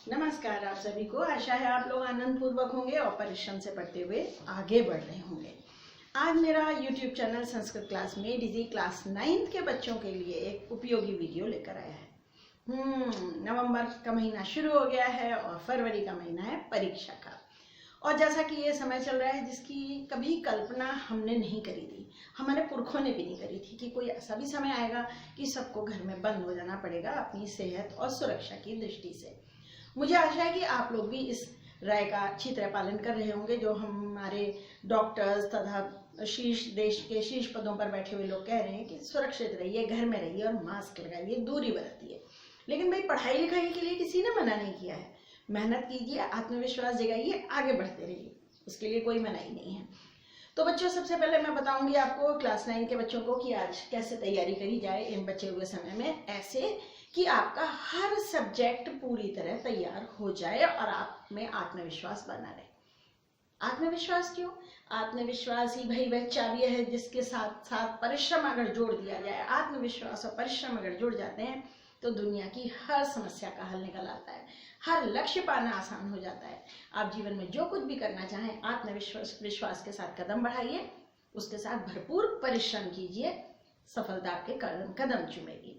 नमस्कार आप सभी को। आशा है आप लोग आनंद पूर्वक होंगे और परिश्रम से पढ़ते हुए आगे बढ़ रहे होंगे। आज मेरा YouTube चैनल संस्कृत क्लास में डीजी क्लास 9th के बच्चों के लिए एक उपयोगी वीडियो लेकर आया है। नवंबर का महीना शुरू हो गया है और फरवरी का महीना है परीक्षा का। और जैसा कि ये समय चल रहा है जिसकी कभी कल्पना हमने नहीं करी थी, हमारे पुरखों ने भी नहीं करी थी कि कोई ऐसा भी समय आएगा कि सबको घर में बंद हो जाना पड़ेगा अपनी सेहत और सुरक्षा की दृष्टि से। मुझे आशा है कि आप लोग भी इस राय का अच्छी तरह पालन कर रहे होंगे जो हमारे डॉक्टर्स तथा देश के शीर्ष पदों पर बैठे हुए लोग कह रहे हैं कि सुरक्षित रहिए, घर में रहिए और मास्क लगाइए, दूरी बरतिए। लेकिन भाई पढ़ाई लिखाई के लिए किसी ने मना नहीं किया है। मेहनत कीजिए, आत्मविश्वास जगाइए, आगे बढ़ते रहिए, उसके लिए कोई मनाही नहीं है। तो बच्चों, सबसे पहले मैं बताऊंगी आपको क्लास 9 के बच्चों को कि आज कैसे तैयारी करी जाए इन बचे हुए समय में, ऐसे कि आपका हर सब्जेक्ट पूरी तरह तैयार हो जाए और आप में आत्मविश्वास बना रहे। आत्मविश्वास क्यों? आत्मविश्वास ही भाई वह चाबी है जिसके साथ साथ परिश्रम अगर जोड़ दिया जाए, आत्मविश्वास और परिश्रम अगर जुड़ जाते हैं तो दुनिया की हर समस्या का हल निकल आता है, हर लक्ष्य पाना आसान हो जाता है। आप जीवन में जो कुछ भी करना चाहें, आत्मविश्वास के साथ कदम बढ़ाइए, उसके साथ भरपूर परिश्रम कीजिए, सफलता आपके कदम कदम चूमेगी।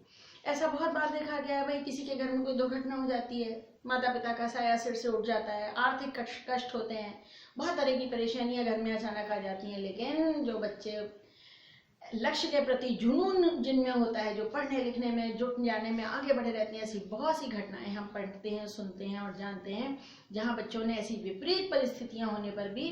ऐसा बहुत बार देखा गया है भाई, किसी के घर में कोई दुर्घटना हो जाती है, माता पिता का साया सिर से उठ जाता है, आर्थिक कष्ट होते हैं, बहुत तरह की परेशानियां घर में अचानक आ जाती हैं। लेकिन जो बच्चे लक्ष्य के प्रति जुनून जिनमें होता है, जो पढ़ने लिखने में जुट जाने में आगे बढ़े रहते हैं, ऐसी बहुत सी घटनाएं हम पढ़ते हैं, सुनते हैं और जानते हैं जहां बच्चों ने ऐसी विपरीत परिस्थितियां होने पर भी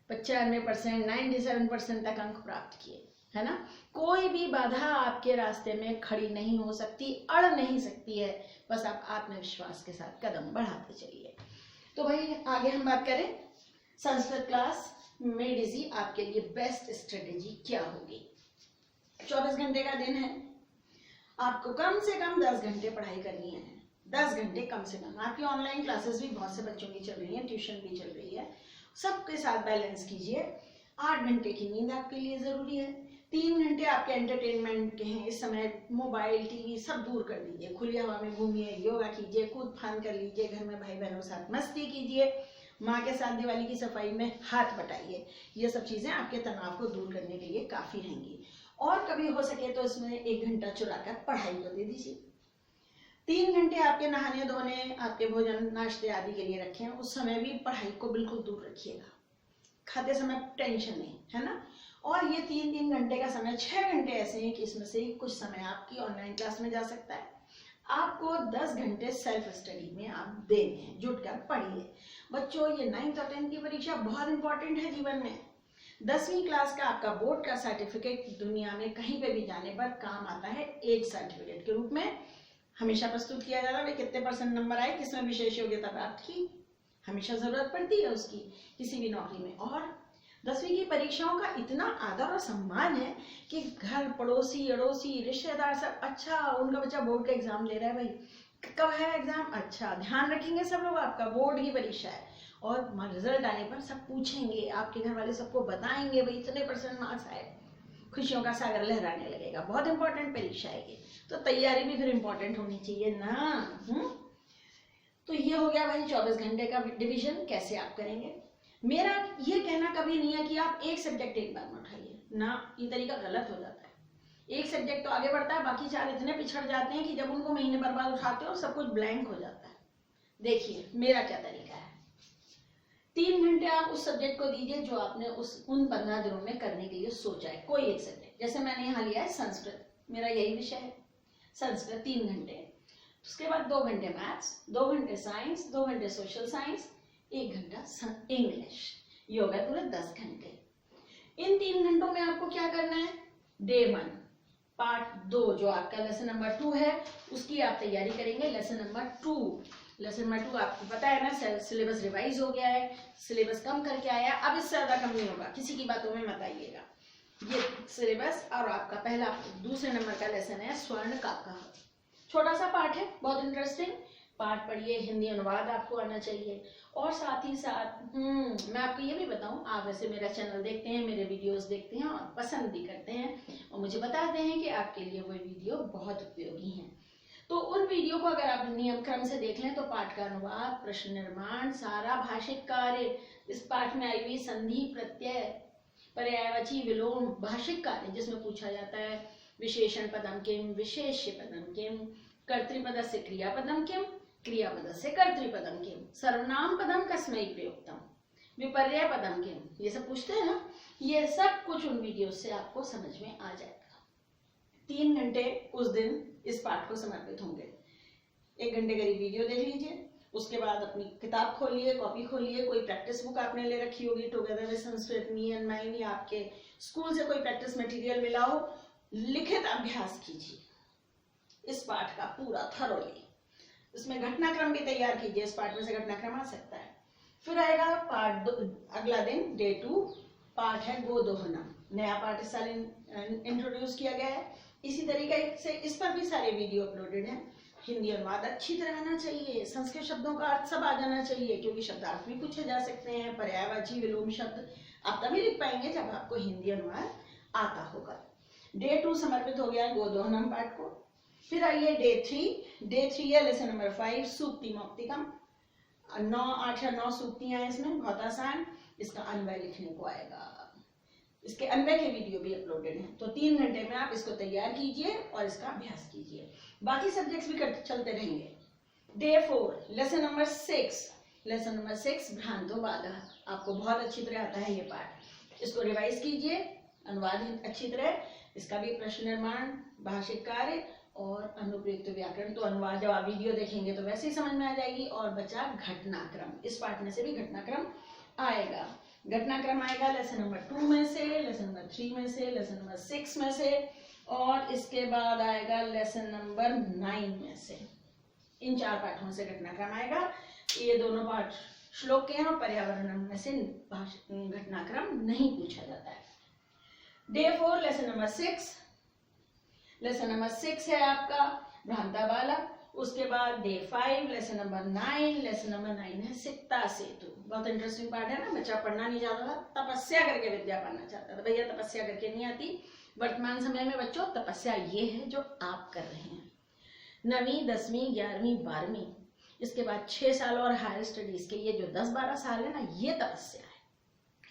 95%, 97% तक अंक प्राप्त किए, है ना। कोई भी बाधा आपके रास्ते में खड़ी नहीं हो सकती, अड़ नहीं सकती है, बस आप आत्मविश्वास के साथ कदम बढ़ाते चलिए। तो भाई आगे हम बात करें, संस्कृत क्लास में डीजी आपके लिए बेस्ट स्ट्रेटेजी क्या होगी। 24 घंटे का दिन है, आपको कम से कम 10 घंटे पढ़ाई करनी है, 10 घंटे कम से कम। आपकी ऑनलाइन क्लासेस भी बहुत से बच्चों की चल रही है, ट्यूशन भी चल रही है, सबके साथ बैलेंस कीजिए। 8 घंटे की नींद आपके लिए जरूरी है, 3 घंटे आपके एंटरटेनमेंट के हैं। इस समय मोबाइल टीवी सब दूर कर दीजिए, खुली हवा में घूमिए, योगा कीजिए, कूद फान कर लीजिए, घर में भाई बहनों के साथ मस्ती कीजिए, माँ के साथ दिवाली की सफाई में हाथ बटाइए। ये सब चीजें आपके तनाव को दूर करने के लिए काफी रहेंगी। और कभी हो सके तो इसमें 1 घंटा चुराकर पढ़ाई को दे दीजिए। 3 घंटे आपके नहाने धोने, आपके भोजन नाश्ते आदि के लिए रखें, उस समय भी पढ़ाई को बिल्कुल दूर रखिएगा। खाते समय टेंशन नहीं, है ना। और ये 3 घंटे का समय, 6 घंटे ऐसे हैं कि इसमें से कुछ समय आपकी ऑनलाइन क्लास में जा सकता है। आपको 10 घंटे सेल्फ स्टडी में आप देने हैं, जुट कर पढ़िए। बच्चों, ये 9th और 10th की परीक्षा बहुत इंपॉर्टेंट है जीवन में। 10वीं क्लास का आपका बोर्ड का सर्टिफिकेट दुनिया में कहीं पे भी जाने पर काम आता है, एक सर्टिफिकेट के रूप में हमेशा प्रस्तुत किया जाता है। भाई कितने % नंबर आए, किसमें विशेष योग्यता प्राप्त की, हमेशा जरूरत पड़ती है उसकी किसी भी नौकरी में। और 10वीं की परीक्षाओं का इतना आदर और सम्मान है कि घर पड़ोसी अड़ोसी रिश्तेदार सब, अच्छा उनका बच्चा बोर्ड का एग्जाम ले रहा है, भाई कब है एग्जाम, अच्छा ध्यान रखेंगे सब लोग, आपका बोर्ड की परीक्षा है। और रिजल्ट आने पर सब पूछेंगे, आपके घर वाले सबको बताएंगे भाई इतने % मार्क्स आए, खुशियों का सागर लहराने लगेगा। बहुत इंपॉर्टेंट परीक्षा है ये, तो तैयारी भी फिर इंपॉर्टेंट होनी चाहिए ना। तो ये हो गया भाई 24 घंटे का डिवीजन, कैसे आप करेंगे। मेरा ये कहना कभी नहीं है कि आप एक सब्जेक्ट एक बार में उठाइए ना, ये तरीका गलत हो जाता है। एक सब्जेक्ट तो आगे बढ़ता है, बाकी 4 इतने पिछड़ जाते हैं कि जब उनको महीने भर बाद उठाते हो सब कुछ ब्लैंक हो जाता है। देखिए मेरा क्या तरीका है, 3 घंटे आप उस सब्जेक्ट को दीजिए जो आपने उन 15 दिनों में करने के लिए सोचा है, कोई एक सब्जेक्ट। जैसे मैंने यहाँ लिया है संस्कृत, मेरा यही विषय है संस्कृत, 3 घंटे। उसके बाद 2 घंटे मैथ्स, 2 घंटे साइंस, 2 घंटे सोशल साइंस, 1 घंटा इंग्लिश, योगा, पूरे 10 घंटे। इन 3 घंटों में आपको क्या करना है, डे 1 पार्ट 2 जो आपका लेसन नंबर 2 है उसकी आप तैयारी करेंगे। लेसन नंबर 2 आपको पता है ना, सिलेबस रिवाइज हो गया है, सिलेबस कम करके आया, अब इससे ज्यादा कम नहीं होगा, किसी की बातों में मत आइएगा। ये सिलेबस और आपका पहला 2 नंबर का लेसन है स्वर्ण का, छोटा सा पार्ट है, बहुत इंटरेस्टिंग पार्ट पढ़िए, हिंदी अनुवाद आपको आना चाहिए। और साथ ही साथ मैं आपको ये भी बताऊं, आप वैसे मेरा चैनल देखते हैं, मेरे वीडियोस देखते हैं और पसंद भी करते हैं और मुझे बताते हैं कि आपके लिए वो वीडियो बहुत उपयोगी हैं। तो उन वीडियो को अगर आप नियम क्रम से देख लें तो पाठ का अनुवाद, प्रश्न निर्माण, सारा भाषिक कार्य, इस पाठ में आई हुई संधि, प्रत्यय, पर्यायवाची, विलोम, भाषिक कार्य जिसमें पूछा जाता है विशेषण पदम किम, विशेष्य पदम किम, कर्तृपदस्य क्रियापदम किम, क्रियापदस्य कर्तृपदम किम, सर्वनाम पदम कस्मै प्रयुक्तम, विपर्यय पदम किम, ये सब पूछते हैं ना। ये सब कुछ उन वीडियो से आपको समझ में आ जाएगा। 3 घंटे उस दिन इस पाठ को समर्पित होंगे। 1 घंटे करीब वीडियो देख लीजिए, उसके बाद अपनी किताब खोलिए, कॉपी खोलिए, कोई प्रैक्टिस बुक आपने ले रखी होगी, together with Sanskrit, me and mine, या आपके स्कूल से कोई प्रैक्टिस मटेरियल मिला हो, लिखित अभ्यास कीजिए इस पाठ का पूरा थरोली। इसमें घटनाक्रम भी तैयार कीजिए, इस पाठ में से घटनाक्रम आ सकता है। फिर आएगा पार्ट अगला दिन डे 2, पाठ है गोदोहनम, नया पाठ इस साल इंट्रोड्यूस किया गया है। इसी तरीके से इस पर भी सारे वीडियो अपलोडेड हैं। हिंदी अनुवाद अच्छी तरह आना चाहिए, संस्कृत शब्दों का अर्थ सब आ जाना चाहिए, क्योंकि शब्दार्थ भी पूछे जा सकते हैं। पर्यायवाची, विलोम शब्द आप तभी लिख पाएंगे जब आपको हिंदी अनुवाद आता होगा। डे 2 समर्पित हो गया गोदोहनम पाठ को। फिर आइए डे 3 है लेसन नंबर 5, सूक्ति मौक्तिकम। 8 या 9 सूक्तियां हैं इसमें, बहुत आसान। इसका अन्वय लिखने को आएगा, इसके अन्वय के वीडियो भी अपलोडेड हैं। तो 3 घंटे में आप इसको तैयार कीजिए और इसका अभ्यास कीजिए। बाकी सब्जेक्ट्स भी करते चलते रहेंगे। डे 4 लेसन नंबर 6 भ्रांतो बालः, आपको बहुत अच्छी तरह आता है ये पाठ। इसको रिवाइज कीजिए, अनुवाद अच्छी तरह, इसका भी प्रश्न निर्माण, भाषिक कार्य और अनुप्रयुक्त व्याकरण। तो अनुवाद जब आप वीडियो देखेंगे तो वैसे ही समझ में आ जाएगी। और बचा घटनाक्रम, इस पाठ में से भी घटनाक्रम आएगा। घटनाक्रम आएगा लेसन नंबर 2 में से, लेसन नंबर 3 में से, लेसन नंबर 6 में से, और इसके बाद आएगा लेसन नंबर 9 में से। इन 4 पाठों से घटनाक्रम आएगा। ये दोनों पाठ श्लोक के हैं और पर्यावरण में से घटनाक्रम नहीं पूछा जाता है। डे 4 लेसन नंबर 6 है आपका भ्रांता बालक। उसके बाद डे 5 लेसन नंबर 9 है सिक्ता सेतु। बहुत इंटरेस्टिंग पार्ट है ना, बच्चा पढ़ना नहीं चाहता था, तपस्या करके विद्या पाना चाहता था। भैया तपस्या करके नहीं आती। वर्तमान समय में बच्चों तपस्या ये है जो आप कर रहे हैं। 9वीं, 10वीं, 11वीं, 12वीं, इसके बाद 6 साल और हायर स्टडीज के ये जो 10-12 साल है ना, ये तपस्या है।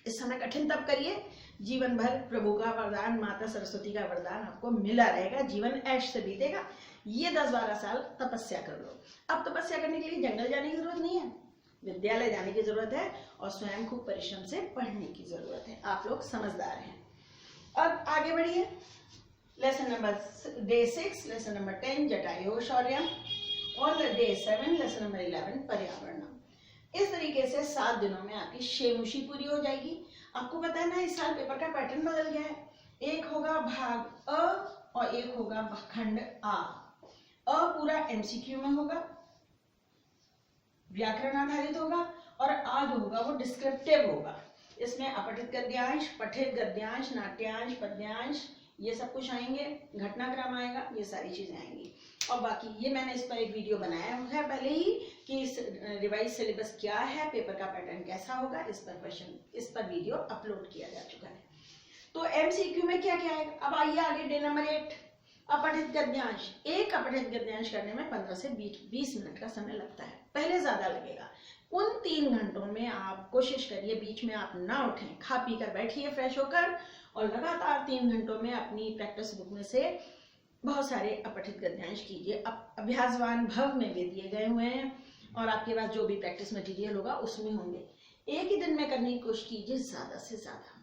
इस समय कठिन तप करिए, जीवन भर प्रभु का वरदान, माता सरस्वती का वरदान आपको मिला रहेगा, जीवन ऐश से बीतेगा। ये 10-12 साल तपस्या कर लो। अब तपस्या करने के लिए जंगल जाने की जरूरत नहीं है, विद्यालय जाने की जरूरत है और स्वयं खूब परिश्रम से पढ़ने की जरूरत है। आप लोग समझदार हैं। अब आगे बढ़िए। Lesson number day 6 lesson number 10 Jatayu Shauryam, और डे 7 लेसन नंबर 11 पर्यावरणम। इस तरीके से 7 दिनों में आपकी शेमुशी पूरी हो जाएगी। आपको पता है ना, इस साल पेपर का पैटर्न बदल गया है। एक होगा भाग अ और एक होगा खंड आ। अ पूरा एमसीक्यू में होगा, व्याकरण आधारित होगा, और आ जो होगा वो डिस्क्रिप्टिव होगा। इसमें अपठित गद्यांश, पठित गद्यांश, नाट्यांश, पद्यांश, ये सब कुछ आएंगे। घटनाक्रम आएगा, ये सारी चीजें आएंगी। और बाकी ये मैंने इस पर एक वीडियो बनाया है पहले ही कि इस रिवाइज सिलेबस क्या है, पेपर का पैटर्न कैसा होगा, इस पर वीडियो अपलोड किया जा चुका है। तो एमसीक्यू में क्या क्या आएगा। अब आइए आगे डे नंबर 8 अपठित गद्यांश। एक अपठित गद्यांश करने में 15 से 20 मिनट का समय लगता है, पहले ज्यादा लगेगा। उन 3 घंटों में आप कोशिश करिए बीच में आप ना उठें, खा पी कर बैठिए फ्रेश होकर, और लगातार 3 घंटों में अपनी प्रैक्टिस बुक में से बहुत सारे अपठित गद्यांश कीजिए। अभ्यासवान भव में भी दिए गए हुए हैं, और आपके पास जो भी प्रैक्टिस मटेरियल होगा उसमें होंगे। एक ही दिन में करने की कोशिश कीजिए ज्यादा से ज्यादा।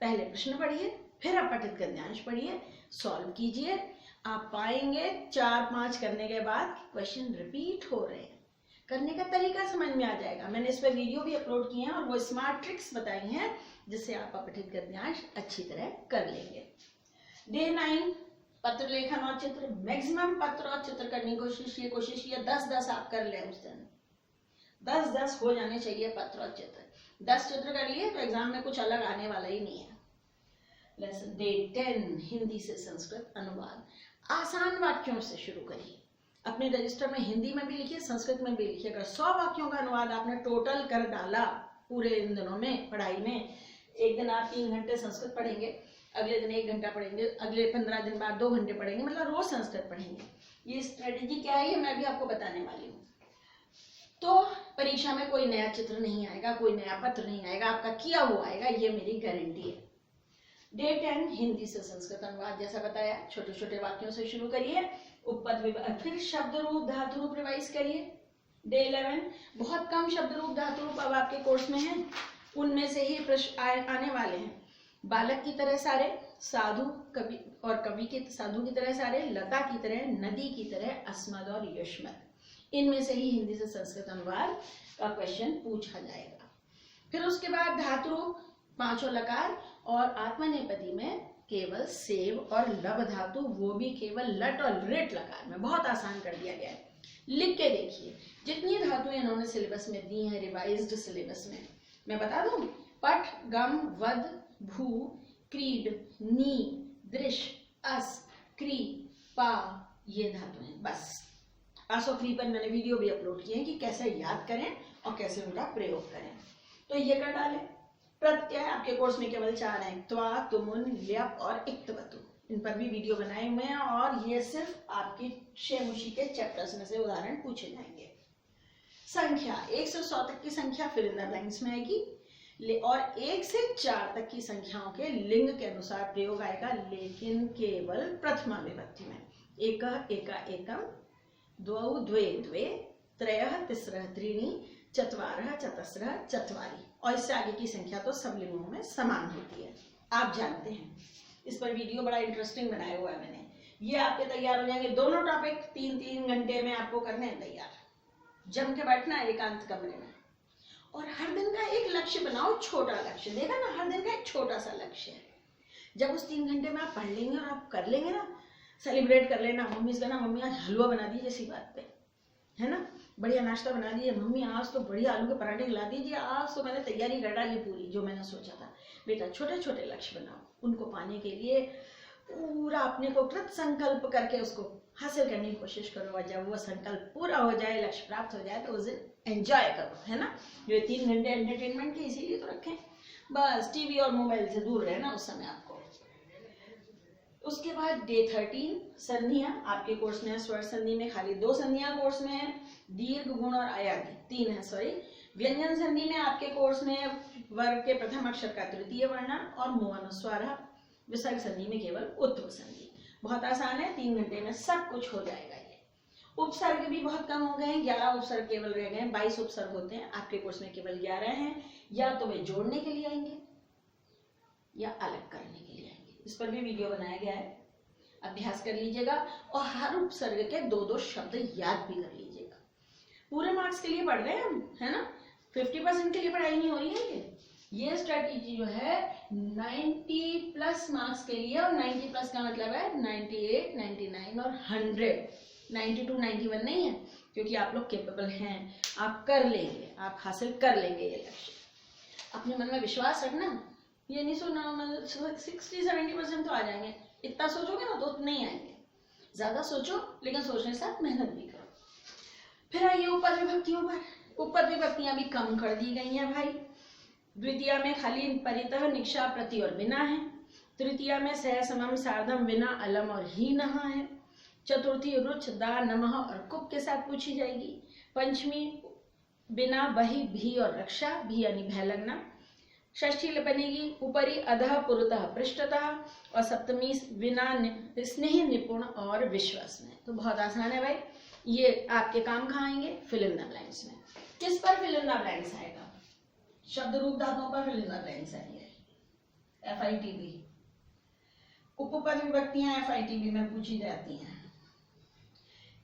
पहले प्रश्न पढ़िए, फिर अपठित गद्यांश पढ़िए, सॉल्व कीजिए। आप पाएंगे 4-5 करने के बाद क्वेश्चन रिपीट हो रहे हैं। करने का तरीका समझ में आ जाएगा। मैंने इस पर वीडियो भी अपलोड किए हैं और वो स्मार्ट ट्रिक्स बताई हैं जिससे आप अपठित गद्यांश अच्छी तरह कर लेंगे। डे 9 पत्र लेखन और चित्र। मैक्सिमम पत्र और चित्र करने की कोशिश किया 10-10 आप कर लें उस दिन। 10-10 हो जाने चाहिए पत्र और चित्र। 10 चित्र कर लिए तो एग्जाम में कुछ अलग आने वाला ही नहीं है। लेसन डे 10 हिंदी से संस्कृत अनुवाद। आसान वाक्यों से शुरू करिए। अपने रजिस्टर में हिंदी में भी लिखिए, संस्कृत में भी लिखिए। अगर 100 वाक्यों का अनुवाद आपने टोटल कर डाला पूरे इन दिनों में पढ़ाई में, एक दिन आप 3 घंटे संस्कृत पढ़ेंगे, अगले दिन 1 घंटा पढ़ेंगे, अगले 15 दिन बाद 2 घंटे पढ़ेंगे, मतलब रोज संस्कृत पढ़ेंगे। ये स्ट्रेटेजी क्या है ये मैं भी आपको बताने वाली हूँ। तो परीक्षा में कोई नया चित्र नहीं आएगा, कोई नया पत्र नहीं आएगा, आपका किया हुआ आएगा, ये मेरी गारंटी है। डे 10 हिंदी से संस्कृत अनुवाद, जैसा बताया छोटे छोटे वाक्यों से शुरू करिए, उपपद विभाग, फिर शब्द रूप धातु रूप रिवाइज करिए। डे 11 बहुत कम शब्द रूप धातु रूप अब आपके कोर्स में है, उनमें से ही प्रश्न आने वाले हैं। बालक की तरह सारे, साधु कवि और कवि के साधु की तरह सारे, लता की तरह, नदी की तरह, अस्मद और युष्मद, इनमें से ही हिंदी से संस्कृत अनुवाद का क्वेश्चन पूछा जाएगा। फिर उसके बाद धातु रूप, पांचों लकार और आत्मनेपदी में केवल सेव और लब धातु, वो भी केवल लट और रिट लकार में, बहुत आसान कर दिया गया है। लिख के देखिए जितनी धातुएं इन्होंने सिलेबस में दी हैं, रिवाइज्ड सिलेबस में, मैं बता दूं, पठ, गम, वद, भू, क्रीड, नी, दृश, अस, क्री, पा, ये धातुएं बस। पास ऑफ क्री पर मैंने वीडियो भी अपलोड किए हैं कि कैसे याद करें और कैसे उनका प्रयोग करें, तो ये कर डालें। प्रत्यय आपके कोर्स में केवल 4 हैं, त्वा, तुमुन, ल्यप और इक्तवतु, इन पर भी वीडियो बनाए हुए हैं और ये सिर्फ आपकी शेमुशी के चैप्टर्स में से उदाहरण पूछे जाएंगे। संख्या 1 से 100 तक की संख्या फिल इन द ब्लैंक्स में आएगी और 1 से 4 तक की संख्याओं के लिंग के अनुसार प्रयोग आएगा, लेकिन केवल प्रथमा विभक्ति में। एकः एका एकम, द्वौ द्वे द्वे, त्रयः तिस्रः त्रीणि, चत्वारः चतस्रः चत्वारि, और इससे आगे की संख्या तो सब लिंगों में समान होती है, आप जानते हैं। इस पर वीडियो बड़ा इंटरेस्टिंग बनाया हुआ है मैंने, ये आपके तैयार हो जाएंगे। दोनों टॉपिक 3-3 घंटे में आपको करने हैं तैयार, जम के बैठना है एकांत कमरे में, और हर दिन का एक लक्ष्य बनाओ, छोटा लक्ष्य, देखा ना, हर दिन का एक छोटा सा लक्ष्य है। जब उस 3 घंटे में आप पढ़ लेंगे और आप कर लेंगे ना, सेलिब्रेट कर लेना, मम्मी से कहना मम्मी आज हलवा बना दीजिए, इसी बात पे, है ना, बढ़िया नाश्ता बना दीजिए, मम्मी आज तो बढ़िया आलू के पराठे खिला दीजिए, आज तो मैंने तैयारी कर डाली पूरी जो मैंने सोचा था। बेटा छोटे छोटे लक्ष्य बनाओ, उनको पाने के लिए पूरा अपने को कृत संकल्प करके उसको हासिल करने की कोशिश करो, और जब वो संकल्प पूरा हो जाए, लक्ष्य प्राप्त हो जाए, तो उस दिन एंजॉय करो, है ना। ये 3 घंटे एंटरटेनमेंट के इसीलिए तो रखें, बस टीवी और मोबाइल से दूर रहना उस समय आपको। उसके बाद डे 13 संधियां, आपके कोर्स में है स्वर संधि में खाली 2 संधियां कोर्स में है, दीर्घ, गुण और अयादि 3 है, सॉरी। व्यंजन संधि में आपके कोर्स में वर्ग के प्रथम अक्षर का तृतीय वर्ण और मुंह अनुस्वार। विसर्ग संधि में केवल उत्तर संधि, बहुत आसान है, 3 घंटे में सब कुछ हो जाएगा। ये उपसर्ग भी बहुत कम हो गए हैं, 11 उपसर्ग केवल रह गए हैं, 22 उपसर्ग होते हैं, आपके कोर्स में केवल 11 हैं। या तो वे जोड़ने के लिए आएंगे या अलग करने के लिए आएंगे, इस पर भी वीडियो बनाया गया है, अभ्यास कर लीजिएगा। और हर उपसर्ग के 2-2 शब्द याद भी कर लीजिएगा। पूरे मार्क्स के लिए पढ़ रहे हैं हम, है ना, 50% के लिए पढ़ाई नहीं हो रही है। ये स्ट्रेटेजी जो है 90+ मार्क्स के लिए, और 90+ का मतलब है 98, 99 और 100, 92, 91 नहीं है, क्योंकि आप लोग केपेबल हैं, आप कर लेंगे, आप हासिल कर लेंगे ये लक्ष्य। अपने मन में विश्वास रखना, ये नहीं सोचना 60-70% तो आ जाएंगे, इतना सोचोगे ना तो उतने ही आएंगे। ज्यादा सोचो, लेकिन सोचने के साथ मेहनत भी करो। फिर आइए उपपद विभक्तियों पर। उपपद विभक्तियां भी कम कर दी गई हैं भाई। द्वितीया में खाली परितः, निक्षा, प्रति और बिना है। तृतीया में सह, समम, सार्धम, विना, अलम और ही नहा है। चतुर्थी रुच, दा, नमः और कुप के साथ पूछी जाएगी। पंचमी बिना, बही, भी और रक्षा, भी यानी भय लगना। षष्ठी बनेगी ऊपरी, अधः, पुरतः, पृष्ठतः। और सप्तमी बिना, स्नेह, निपुण और विश्वसनीय। तो बहुत आसान है भाई, ये आपके काम कहाँ आएंगे, फिल इन द ब्लैंक्स में। किस पर फिल इन द ब्लैंक्स आएगा, शब्द रूप धातुओं पर फिल इन द ब्लैंक्स आएंगे। FITB, उपपद विभक्तियां FITB में पूछी जाती हैं।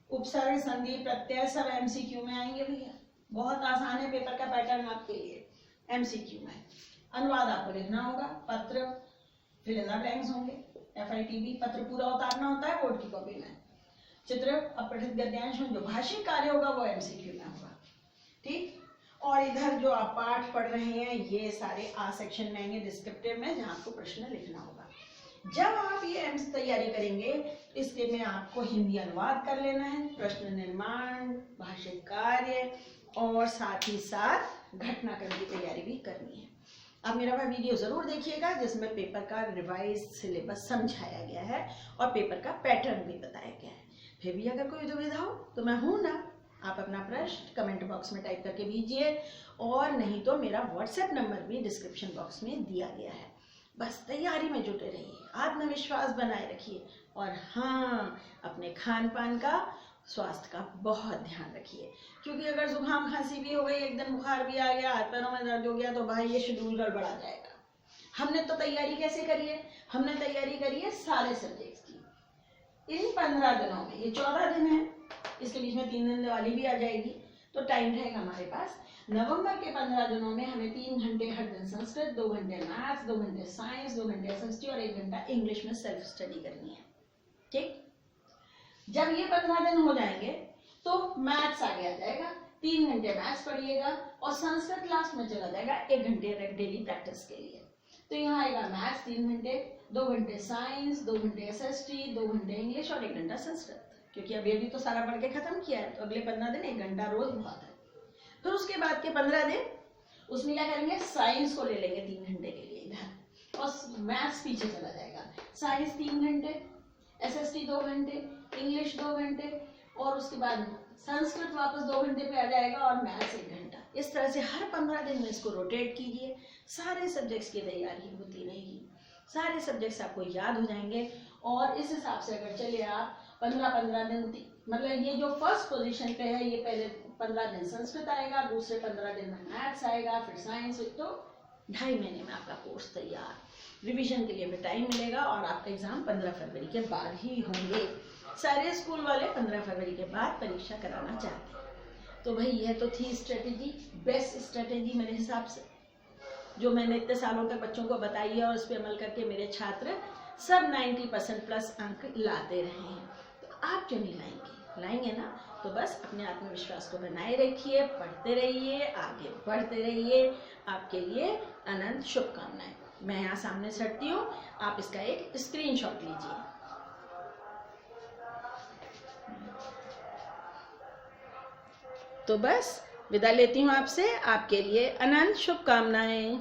उपसर्ग, संधि, प्रत्यय सब MCQ में आएंगे भैया, बहुत आसान है, पेपर का पैटर्न आपके लिए MCQ में। अनुवाद आपको लिखना होगा, पत्र फिल इन द ब्लैंक्स होंगे। FITB पत्र पूरा उतारना होता है बोर्ड की कॉपी में। चित्र, अपठित गद्यांश में जो भाषिक कार्य होगा वो MCQ में होगा, ठीक। और इधर जो आप पाठ पढ़ रहे हैं ये सारे आ सेक्शन में आएंगे, डिस्क्रिप्टिव में, जहाँ आपको प्रश्न लिखना होगा। जब आप ये MC तैयारी करेंगे, इसके में आपको हिंदी अनुवाद कर लेना है, प्रश्न निर्माण, भाषिक कार्य और साथ ही साथ घटनाक्रम की तैयारी भी करनी है। आप मेरा वह वीडियो ज़रूर देखिएगा जिसमें पेपर का रिवाइज सिलेबस समझाया गया है और पेपर का पैटर्न भी बताया गया है। फिर भी अगर कोई दुविधा हो तो मैं हूँ ना, आप अपना प्रश्न कमेंट बॉक्स में टाइप करके भेजिए, और नहीं तो मेरा व्हाट्सएप नंबर भी डिस्क्रिप्शन बॉक्स में दिया गया है। बस तैयारी में जुटे रहिए, आत्मविश्वास बनाए रखिए, और हाँ, अपने खान पान का, स्वास्थ्य का बहुत ध्यान रखिए, क्योंकि अगर जुकाम खांसी भी हो गई, एकदम बुखार भी आ गया, हाथ पैरों में दर्द हो गया, तो भाई ये शेड्यूल गड़बड़ा जाएगा। हमने तो तैयारी कैसे करी है? हमने तैयारी करी है सारे सब्जेक्ट्स की। इन 15 दिनों में, ये 14 दिन है, इसके बीच में 3 दिन दिवाली भी आ जाएगी, तो टाइम रहेगा हमारे पास। नवंबर के 15 दिनों में हमें 3 घंटे हर दिन संस्कृत, 2 घंटे मैथ्स, 2 घंटे साइंस, 2 घंटे एसएसटी और 1 घंटा इंग्लिश में सेल्फ स्टडी करनी है। ठीक, जब ये 15 दिन हो जाएंगे तो मैथ्स आगे आ जाएगा, 3 घंटे मैथ्स पढ़िएगा, और संस्कृत लास्ट में चला जाएगा 1 घंटे डेली प्रैक्टिस के लिए। तो यहाँ आएगा मैथ्स 3 घंटे, 2 घंटे साइंस, 2 घंटे एसएसटी, 2 घंटे इंग्लिश और 1 घंटा संस्कृत, क्योंकि अभी तो सारा पढ़ के खत्म किया है, तो अगले 15 दिन 1 घंटा रोज बहुत है। फिर उसके बाद के 15 दिन उसमें क्या करेंगे, साइंस को ले लेंगे 3 घंटे के लिए इधर, और मैथ्स पीछे चला जाएगा। साइंस 3 घंटे, एसएसटी 2 घंटे, इंग्लिश 2 घंटे, और उसके बाद संस्कृत वापस 2 घंटे पे आ जाएगा, और मैथ्स 1 घंटा। इस तरह से हर 15 दिन में इसको रोटेट कीजिए। सारे सब्जेक्ट्स की तैयारी होती रहेगी, सारे सब्जेक्ट्स आपको याद हो जाएंगे, और इस हिसाब से अगर चलिए आप 15-15 दिन, मतलब ये जो फर्स्ट पोजीशन पे है, ये पहले 15 दिन संस्कृत आएगा, दूसरे 15 दिन में मैथ्स आएगा, फिर साइंस, तो 2.5 महीने में आपका कोर्स तैयार। रिवीजन के लिए भी टाइम मिलेगा, और आपका एग्जाम 15 फरवरी के बाद ही होंगे। सारे स्कूल वाले 15 फरवरी के बाद परीक्षा कराना चाहते हैं। तो भाई यह तो थी स्ट्रेटेजी, बेस्ट स्ट्रेटेजी मेरे हिसाब से, जो मैंने इतने सालों तक बच्चों को बताई है, और उस पर अमल करके मेरे छात्र सब 90% प्लस अंक लाते रहे हैं। तो आप क्यों नहीं लाएंगे ना? तो बस अपने आत्मविश्वास को बनाए रखिए, पढ़ते रहिए, आगे बढ़ते रहिए। आपके लिए अनंत शुभकामनाएं। मैं यहाँ सामने सटती हूँ, आप इसका एक स्क्रीनशॉट लीजिए। तो बस विदा लेती हूँ आपसे, आपके लिए अनंत शुभकामनाएं।